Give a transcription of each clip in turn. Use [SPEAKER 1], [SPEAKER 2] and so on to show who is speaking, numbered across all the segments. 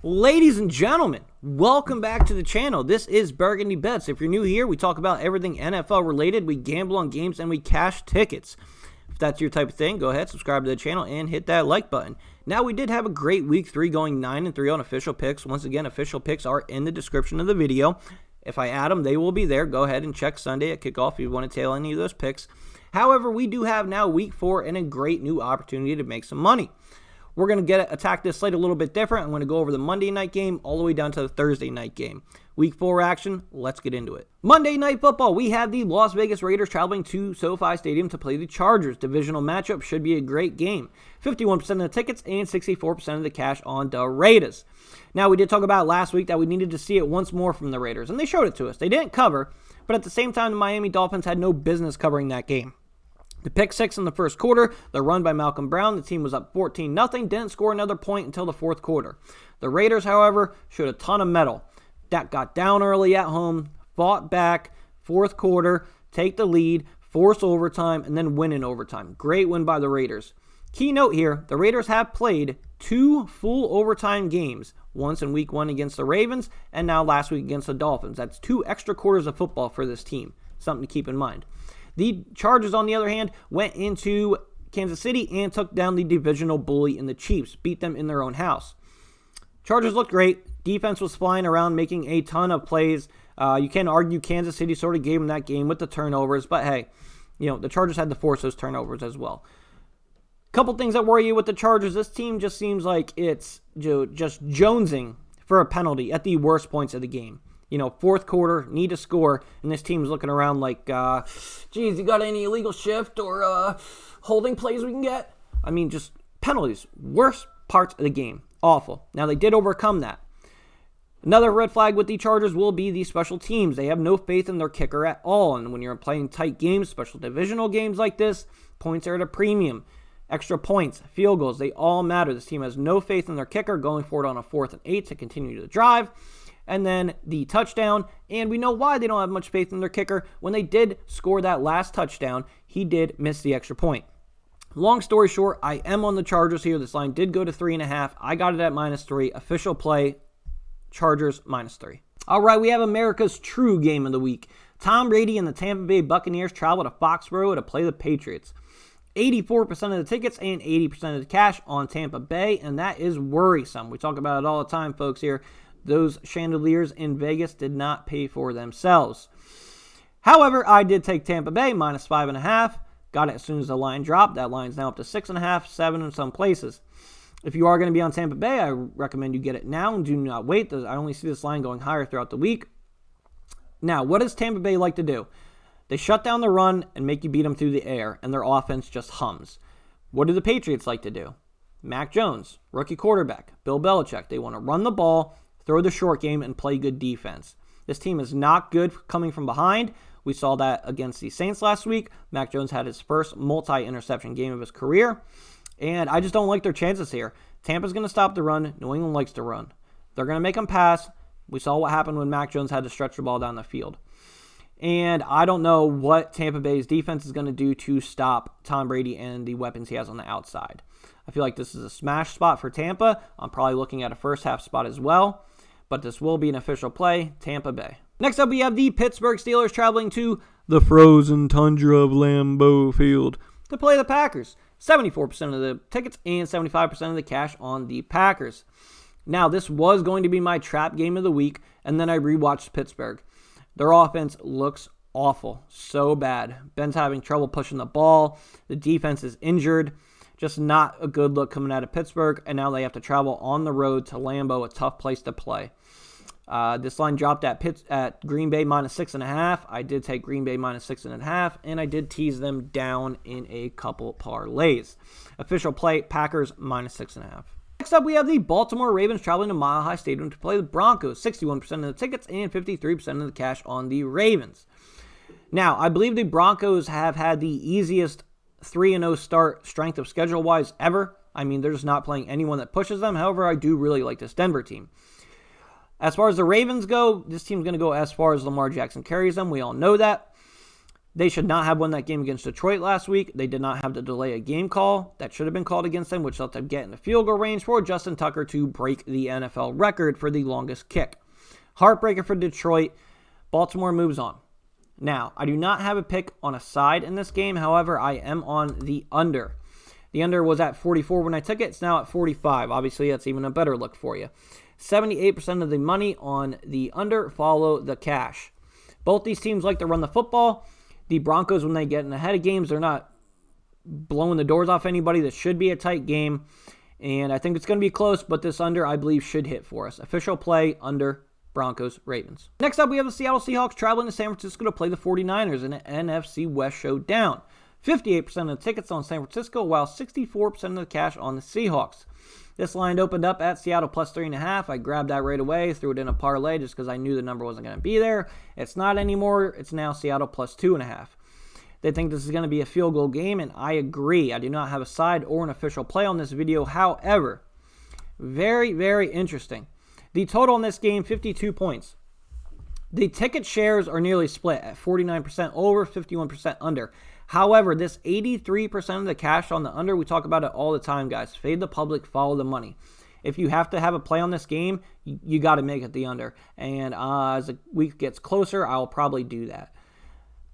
[SPEAKER 1] Ladies and gentlemen, welcome back to the channel. This is Burgundy Bets. If you're new here, we talk about everything NFL related. We gamble on games and we cash tickets. If that's your type of thing, go ahead, subscribe to the channel, and hit that like button. Now, we did have a great week 3 going 9-3 on official picks. Once again, official picks are in the description of the video. If I add them, they will be there. Go ahead and check Sunday at kickoff if you want to tail any of those picks. However, we do have now week 4 and a great new opportunity to make some money. We're going to attack this slate a little bit different. I'm going to go over the Monday night game all the way down to the Thursday night game. Week 4 action, let's get into it. Monday Night Football, we have the Las Vegas Raiders traveling to SoFi Stadium to play the Chargers. Divisional matchup should be a great game. 51% of the tickets and 64% of the cash on the Raiders. Now, we did talk about last week that we needed to see it once more from the Raiders, and they showed it to us. They didn't cover, but at the same time, the Miami Dolphins had no business covering that game. The pick 6 in the first quarter, the run by Malcolm Brown, the team was up 14-0, didn't score another point until the fourth quarter. The Raiders, however, showed a ton of mettle. That got down early at home, fought back, fourth quarter, take the lead, force overtime, and then win in overtime. Great win by the Raiders. Key note here, the Raiders have played 2 full overtime games, once in week 1 against the Ravens, and now last week against the Dolphins. That's 2 extra quarters of football for this team. Something to keep in mind. The Chargers, on the other hand, went into Kansas City and took down the divisional bully in the Chiefs, beat them in their own house. Chargers looked great. Defense was flying around, making a ton of plays. You can't argue Kansas City sort of gave them that game with the turnovers, but hey, the Chargers had to force those turnovers as well. Couple things that worry you with the Chargers. This team just seems like it's just jonesing for a penalty at the worst points of the game. Fourth quarter, need to score, and this team's looking around like, geez, you got any illegal shift or holding plays we can get? I mean, just penalties. Worst parts of the game. Awful. Now, they did overcome that. Another red flag with the Chargers will be the special teams. They have no faith in their kicker at all, and when you're playing tight games, special divisional games like this, points are at a premium. Extra points, field goals, they all matter. This team has no faith in their kicker going forward on a 4th and 8 to continue the drive. And then the touchdown, and we know why they don't have much faith in their kicker. When they did score that last touchdown, he did miss the extra point. Long story short, I am on the Chargers here. This line did go to 3.5. I got it at -3. Official play, Chargers -3. All right, we have America's true game of the week. Tom Brady and the Tampa Bay Buccaneers travel to Foxborough to play the Patriots. 84% of the tickets and 80% of the cash on Tampa Bay, and that is worrisome. We talk about it all the time, folks, here. Those chandeliers in Vegas did not pay for themselves. However, I did take Tampa Bay -5.5. Got it as soon as the line dropped. That line's now up to 6.5, 7 in some places. If you are going to be on Tampa Bay, I recommend you get it now and do not wait. I only see this line going higher throughout the week. Now, what does Tampa Bay like to do? They shut down the run and make you beat them through the air, and their offense just hums. What do the Patriots like to do? Mac Jones, rookie quarterback, Bill Belichick. They want to run the ball, throw the short game, and play good defense. This team is not good coming from behind. We saw that against the Saints last week. Mac Jones had his first multi-interception game of his career, and I just don't like their chances here. Tampa's going to stop the run. New England likes to run. They're going to make them pass. We saw what happened when Mac Jones had to stretch the ball down the field. And I don't know what Tampa Bay's defense is going to do to stop Tom Brady and the weapons he has on the outside. I feel like this is a smash spot for Tampa. I'm probably looking at a first half spot as well. But this will be an official play, Tampa Bay. Next up, we have the Pittsburgh Steelers traveling to the frozen tundra of Lambeau Field to play the Packers. 74% of the tickets and 75% of the cash on the Packers. Now, this was going to be my trap game of the week, and then I rewatched Pittsburgh. Their offense looks awful, so bad. Ben's having trouble pushing the ball. The defense is injured. Just not a good look coming out of Pittsburgh, and now they have to travel on the road to Lambeau, a tough place to play. This line dropped at Green Bay -6.5. I did take Green Bay -6.5, and I did tease them down in a couple parlays. Official play, Packers -6.5. Next up, we have the Baltimore Ravens traveling to Mile High Stadium to play the Broncos. 61% of the tickets and 53% of the cash on the Ravens. Now, I believe the Broncos have had the easiest 3-0 start strength of schedule-wise ever. I mean, they're just not playing anyone that pushes them. However, I do really like this Denver team. As far as the Ravens go, this team's going to go as far as Lamar Jackson carries them. We all know that. They should not have won that game against Detroit last week. They did not have to delay a game call that should have been called against them, which let them get in the field goal range for Justin Tucker to break the NFL record for the longest kick. Heartbreaker for Detroit. Baltimore moves on. Now, I do not have a pick on a side in this game. However, I am on the under. The under was at 44 when I took it. It's now at 45. Obviously, that's even a better look for you. 78% of the money on the under follow the cash. Both these teams like to run the football. The Broncos, when they get in ahead of games, they're not blowing the doors off anybody. This should be a tight game, and I think it's going to be close, but this under, I believe, should hit for us. Official play, under Broncos, Ravens. Next up, we have the Seattle Seahawks traveling to San Francisco to play the 49ers in an NFC West showdown. 58% of the tickets on San Francisco, while 64% of the cash on the Seahawks. This line opened up at Seattle plus 3.5. I grabbed that right away, threw it in a parlay just because I knew the number wasn't going to be there. It's not anymore. It's now Seattle plus 2.5. They think this is going to be a field goal game, and I agree. I do not have a side or an official play on this video. However, very, very interesting. The total in this game, 52 points. The ticket shares are nearly split at 49% over, 51% under. However, this 83% of the cash on the under, we talk about it all the time, guys. Fade the public, follow the money. If you have to have a play on this game, you got to make it the under. And as the week gets closer, I'll probably do that.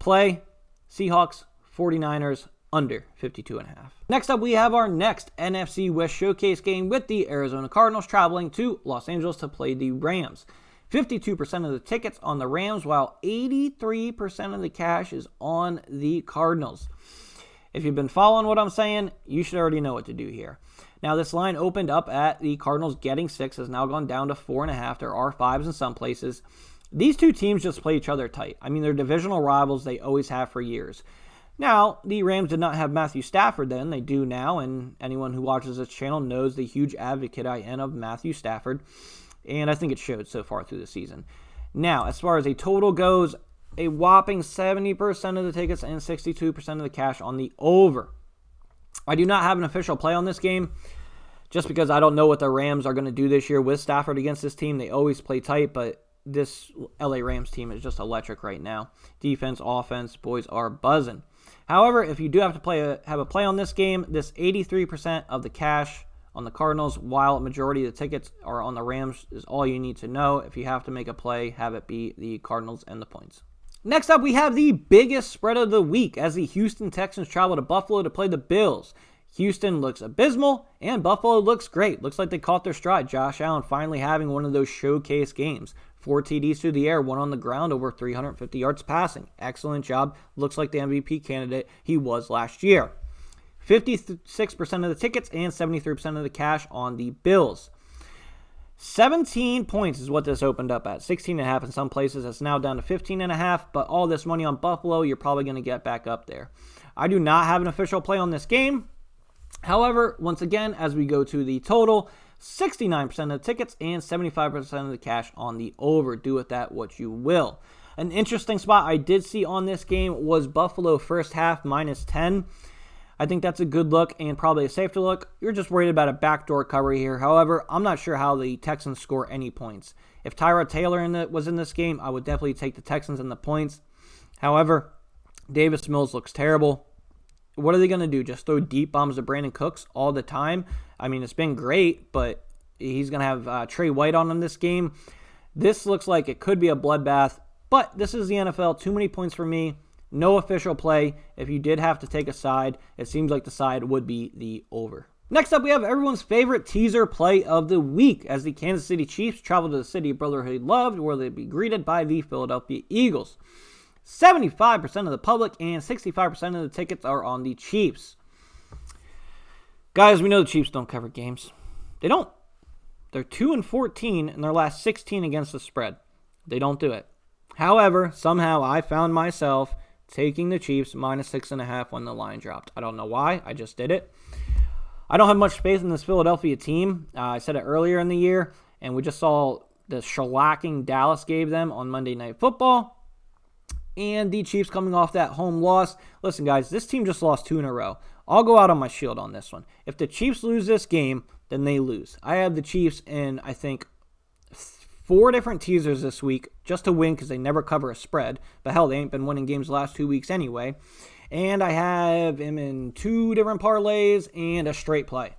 [SPEAKER 1] Play, Seahawks, 49ers, under 52.5. Next up, we have our next NFC West Showcase game with the Arizona Cardinals traveling to Los Angeles to play the Rams. 52% of the tickets on the Rams, while 83% of the cash is on the Cardinals. If you've been following what I'm saying, you should already know what to do here. Now, this line opened up at the Cardinals getting 6, has now gone down to 4.5. There are 5s in some places. These two teams just play each other tight. I mean, they're divisional rivals. They always have for years. Now, the Rams did not have Matthew Stafford then. They do now, and anyone who watches this channel knows the huge advocate I am of Matthew Stafford. And I think it showed so far through the season. Now, as far as a total goes, a whopping 70% of the tickets and 62% of the cash on the over. I do not have an official play on this game just because I don't know what the Rams are going to do this year with Stafford against this team. They always play tight, but this LA Rams team is just electric right now. Defense, offense, boys are buzzing. However, if you do have to have a play on this game, this 83% of the cash on the Cardinals, while a majority of the tickets are on the Rams, is all you need to know. If you have to make a play, have it be the Cardinals and the points. Next up, we have the biggest spread of the week as the Houston Texans travel to Buffalo to play the Bills. Houston looks abysmal, and Buffalo looks great. Looks like they caught their stride. Josh Allen finally having one of those showcase games. 4 TDs through the air, 1 on the ground, over 350 yards passing. Excellent job. Looks like the MVP candidate he was last year. 56% of the tickets and 73% of the cash on the Bills. 17 points is what this opened up at. 16.5 in some places. It's now down to 15.5, but all this money on Buffalo, you're probably going to get back up there. I do not have an official play on this game. However, once again, as we go to the total, 69% of the tickets and 75% of the cash on the over. Do with that what you will. An interesting spot I did see on this game was Buffalo first half minus 10. I think that's a good look and probably a safer look. You're just worried about a backdoor cover here. However, I'm not sure how the Texans score any points. If Tyrod Taylor was in this game, I would definitely take the Texans and the points. However, Davis Mills looks terrible. What are they going to do? Just throw deep bombs to Brandon Cooks all the time? I mean, it's been great, but he's going to have Trey White on him this game. This looks like it could be a bloodbath, but this is the NFL. Too many points for me. No official play. If you did have to take a side, it seems like the side would be the over. Next up, we have everyone's favorite teaser play of the week as the Kansas City Chiefs travel to the city of brotherhood loved, where they'll be greeted by the Philadelphia Eagles. 75% of the public and 65% of the tickets are on the Chiefs. Guys, we know the Chiefs don't cover games. They don't. They're 2-14 in their last 16 against the spread. They don't do it. However, somehow I found myself taking the Chiefs minus 6.5 when the line dropped. I don't know why. I just did it. I don't have much faith in this Philadelphia team. I said it earlier in the year, and we just saw the shellacking Dallas gave them on Monday Night Football. And the Chiefs coming off that home loss. Listen, guys, this team just lost 2 in a row. I'll go out on my shield on this one. If the Chiefs lose this game, then they lose. I have the Chiefs in, I think, 4 different teasers this week just to win because they never cover a spread. But hell, they ain't been winning games the last 2 weeks anyway. And I have him in 2 different parlays and a straight play.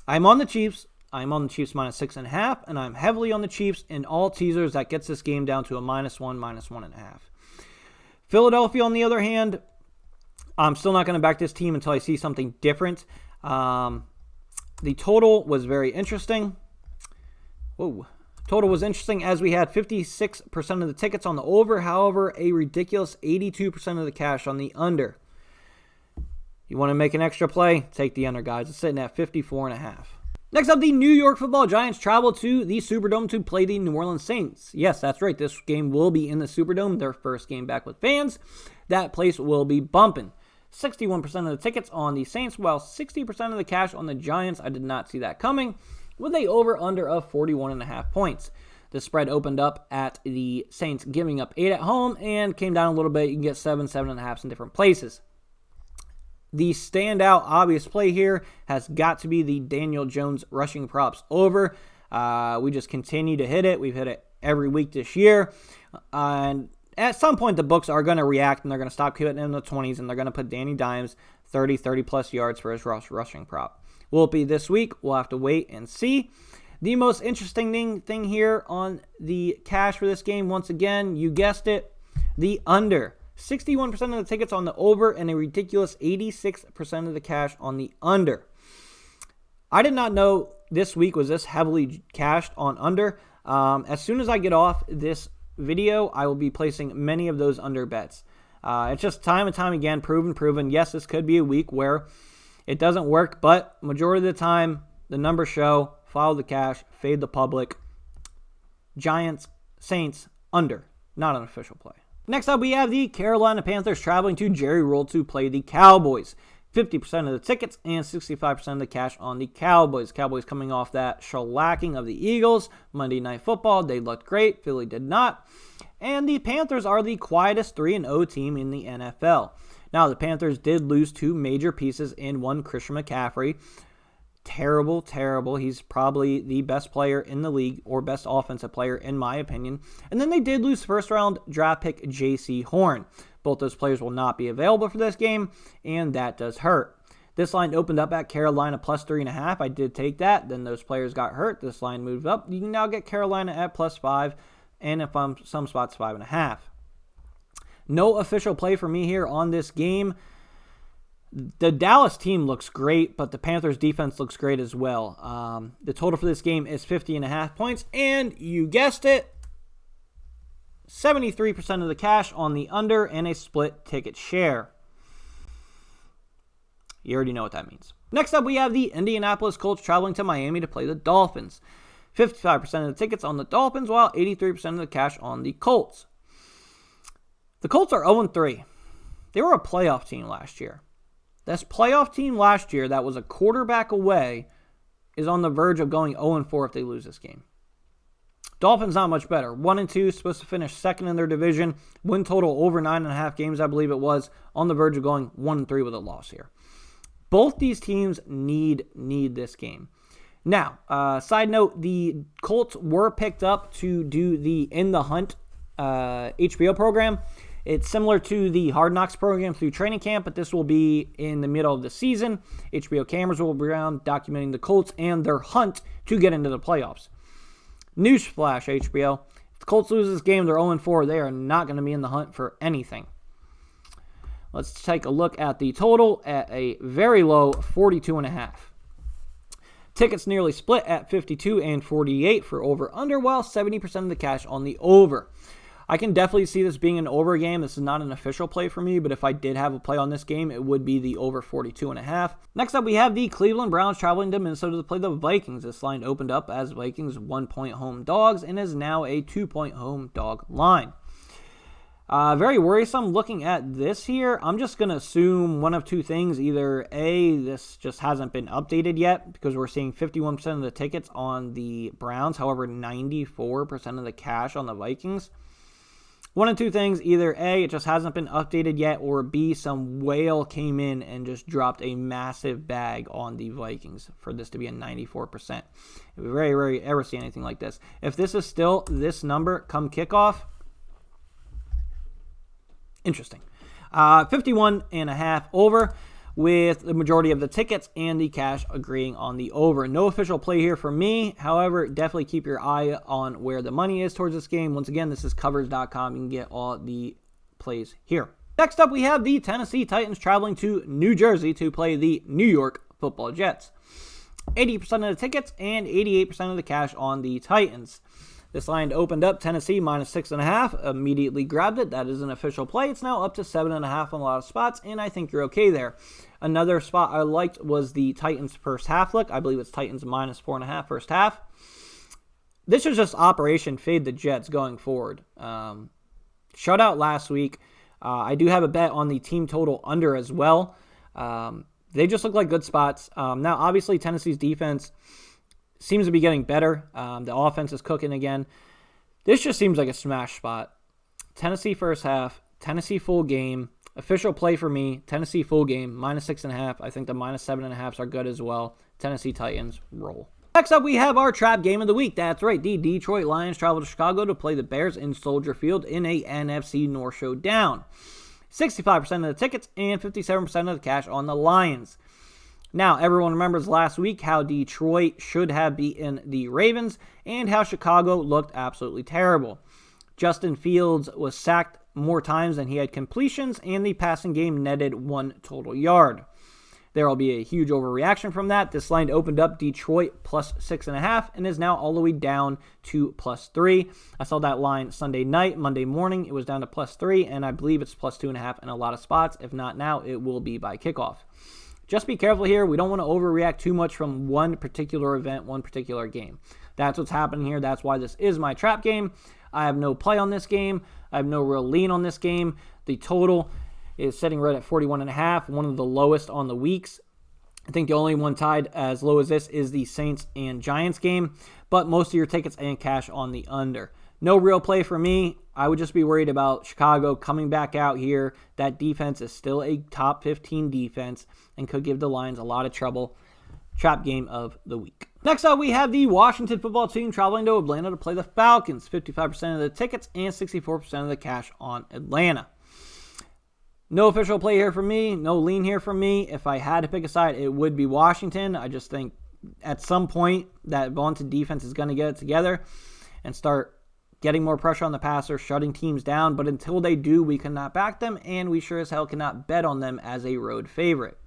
[SPEAKER 1] I'm on the Chiefs. I'm on the Chiefs minus 6.5, and I'm heavily on the Chiefs in all teasers. That gets this game down to a -1, -1.5. Philadelphia, on the other hand, I'm still not going to back this team until I see something different. The total was very interesting. Total was interesting as we had 56% of the tickets on the over. However, a ridiculous 82% of the cash on the under. You want to make an extra play? Take the under, guys. It's sitting at 54.5. Next up, the New York Football Giants travel to the Superdome to play the New Orleans Saints. Yes, that's right. This game will be in the Superdome, their first game back with fans. That place will be bumping. 61% of the tickets on the Saints, while 60% of the cash on the Giants. I did not see that coming, with a over-under of 41.5 points. The spread opened up at the Saints giving up 8 at home and came down a little bit. You can get 7, 7.5 in different places. The standout obvious play here has got to be the Daniel Jones rushing props over. We just continue to hit it. We've hit it every week this year. And at some point, the books are going to react, and they're going to stop hitting in the 20s, and they're going to put Danny Dimes 30-plus yards for his rushing prop. Will it be this week? We'll have to wait and see. The most interesting thing here on the cash for this game, once again, you guessed it, the under. 61% of the tickets on the over and a ridiculous 86% of the cash on the under. I did not know this week was this heavily cashed on under. As soon as I get off this video, I will be placing many of those under bets. It's just time and time again, proven. Yes, this could be a week where it doesn't work, but majority of the time, the numbers show, follow the cash, fade the public. Giants, Saints, under. Not an official play. Next up, we have the Carolina Panthers traveling to Jerry World to play the Cowboys. 50% of the tickets and 65% of the cash on the Cowboys. Cowboys coming off that shellacking of the Eagles. Monday Night Football, they looked great. Philly did not. And the Panthers are the quietest 3-0 team in the NFL. Now, the Panthers did lose 2 major pieces in one, Christian McCaffrey. Terrible. He's probably the best player in the league, or best offensive player in my opinion. And then they did lose first-round draft pick J.C. Horn. Both those players will not be available for this game, and that does hurt. This line opened up at Carolina plus 3.5. I did take that. Then those players got hurt. This line moved up. You can now get Carolina at plus 5, and if I'm some spots 5.5. No official play for me here on this game. The Dallas team looks great, but the Panthers defense looks great as well. The total for this game is 50.5 points, and you guessed it, 73% of the cash on the under and a split ticket share. You already know what that means. Next up, we have the Indianapolis Colts traveling to Miami to play the Dolphins. 55% of the tickets on the Dolphins, while 83% of the cash on the Colts. The Colts are 0-3. They were a playoff team last year. This playoff team last year that was a quarterback away is on the verge of going 0-4 if they lose this game. Dolphins not much better. 1-2, supposed to finish second in their division. Win total over 9.5 games, I believe it was. On the verge of going 1-3 with a loss here. Both these teams need this game. Now, side note, the Colts were picked up to do the In the Hunt HBO program. It's similar to the Hard Knocks program through training camp, but this will be in the middle of the season. HBO cameras will be around documenting the Colts and their hunt to get into the playoffs. Newsflash, HBO. If the Colts lose this game, they're 0-4. They are not going to be in the hunt for anything. Let's take a look at the total at a very low 42.5. Tickets nearly split at 52 and 48 for over-under, while 70% of the cash on the over. I can definitely see this being an over game. This is not an official play for me, but if I did have a play on this game, it would be the over 42.5. Next up, we have the Cleveland Browns traveling to Minnesota to play the Vikings. This line opened up as Vikings 1-point home dogs and is now a 2-point home dog line. Very worrisome looking at this here. I'm just going to assume one of two things. Either A, this just hasn't been updated yet because we're seeing 51% of the tickets on the Browns. However, 94% of the cash on the Vikings. One of two things, either A, it just hasn't been updated yet, or B, some whale came in and just dropped a massive bag on the Vikings for this to be a 94%. We very rarely ever see anything like this. If this is still this number come kickoff, interesting. 51.5 over, with the majority of the tickets and the cash agreeing on the over. No official play here for me. However, definitely keep your eye on where the money is towards this game. Once again, this is covers.com. You can get all the plays here. Next up, we have the Tennessee Titans traveling to New Jersey to play the New York Football Jets. 80% of the tickets and 88% of the cash on the Titans. This line opened up Tennessee -6.5, immediately grabbed it. That is an official play. It's now up to 7.5 on a lot of spots, and I think you're okay there. Another spot I liked was the Titans first half look. I believe it's Titans -4.5 first half. This is just Operation Fade the Jets going forward. Shutout last week. I do have a bet on the team total under as well. They just look like good spots. Now, obviously, Tennessee's defense seems to be getting better. The offense is cooking again. This just seems like a smash spot. Tennessee first half, Tennessee full game. Official play for me, Tennessee full game, -6.5. I think the -7.5s are good as well. Tennessee Titans roll. Next up, we have our trap game of the week. That's right, the Detroit Lions travel to Chicago to play the Bears in Soldier Field in a NFC North showdown. 65% of the tickets and 57% of the cash on the Lions. Now, everyone remembers last week how Detroit should have beaten the Ravens and how Chicago looked absolutely terrible. Justin Fields was sacked more times than he had completions, and the passing game netted 1 total yard. There will be a huge overreaction from that. This line opened up Detroit +6.5 and is now all the way down to +3. I saw that line Sunday night, Monday morning. It was down to +3, and I believe it's +2.5 in a lot of spots. If not now, it will be by kickoff. Just be careful here. We don't want to overreact too much from one particular event, one particular game. That's what's happening here. That's why this is my trap game. I have no play on this game. I have no real lean on this game. The total is sitting right at 41.5, one of the lowest on the weeks. I think the only one tied as low as this is the Saints and Giants game, but most of your tickets and cash on the under. No real play for me. I would just be worried about Chicago coming back out here. That defense is still a top 15 defense and could give the Lions a lot of trouble. Trap game of the week. Next up, we have the Washington football team traveling to Atlanta to play the Falcons. 55% of the tickets and 64% of the cash on Atlanta. No official play here for me. No lean here for me. If I had to pick a side, it would be Washington. I just think at some point that vaunted defense is going to get it together and start getting more pressure on the passer, shutting teams down. But until they do, we cannot back them, and we sure as hell cannot bet on them as a road favorite.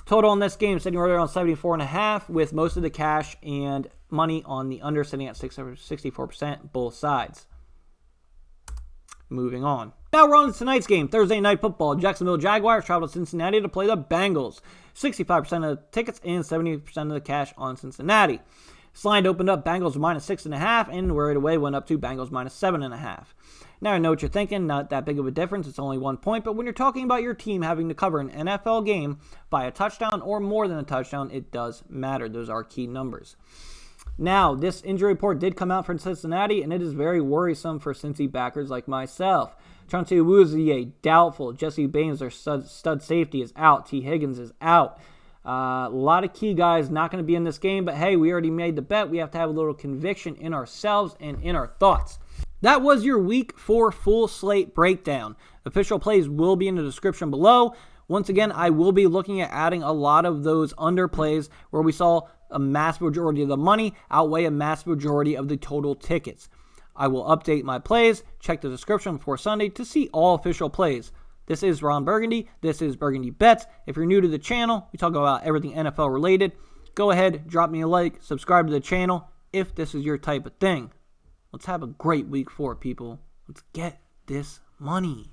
[SPEAKER 1] Total on this game sitting right around 74.5, with most of the cash and money on the under sitting at 64%, both sides. Moving on. Now we're on to tonight's game, Thursday Night Football. Jacksonville Jaguars travel to Cincinnati to play the Bengals. 65% of the tickets and 70% of the cash on Cincinnati. This line opened up Bengals -6.5 and right away went up to Bengals -7.5. Now I know what you're thinking, not that big of a difference, it's only 1 point, but when you're talking about your team having to cover an NFL game by a touchdown or more than a touchdown, it does matter. Those are key numbers. Now, this injury report did come out from Cincinnati, and it is very worrisome for Cincy backers like myself. Chauncey Awuzie, doubtful. Jesse Baines, their stud safety, is out. T. Higgins is out. A lot of key guys not going to be in this game, but hey, we already made the bet. We have to have a little conviction in ourselves and in our thoughts. That was your Week 4 full slate breakdown. Official plays will be in the description below. Once again, I will be looking at adding a lot of those under plays where we saw a mass majority of the money outweigh a mass majority of the total tickets. I will update my plays. Check the description before Sunday to see all official plays. This is Ron Burgundy. This is Burgundy Bets. If you're new to the channel, we talk about everything NFL related. Go ahead, drop me a like, subscribe to the channel if this is your type of thing. Let's have a great Week 4, people. Let's get this money.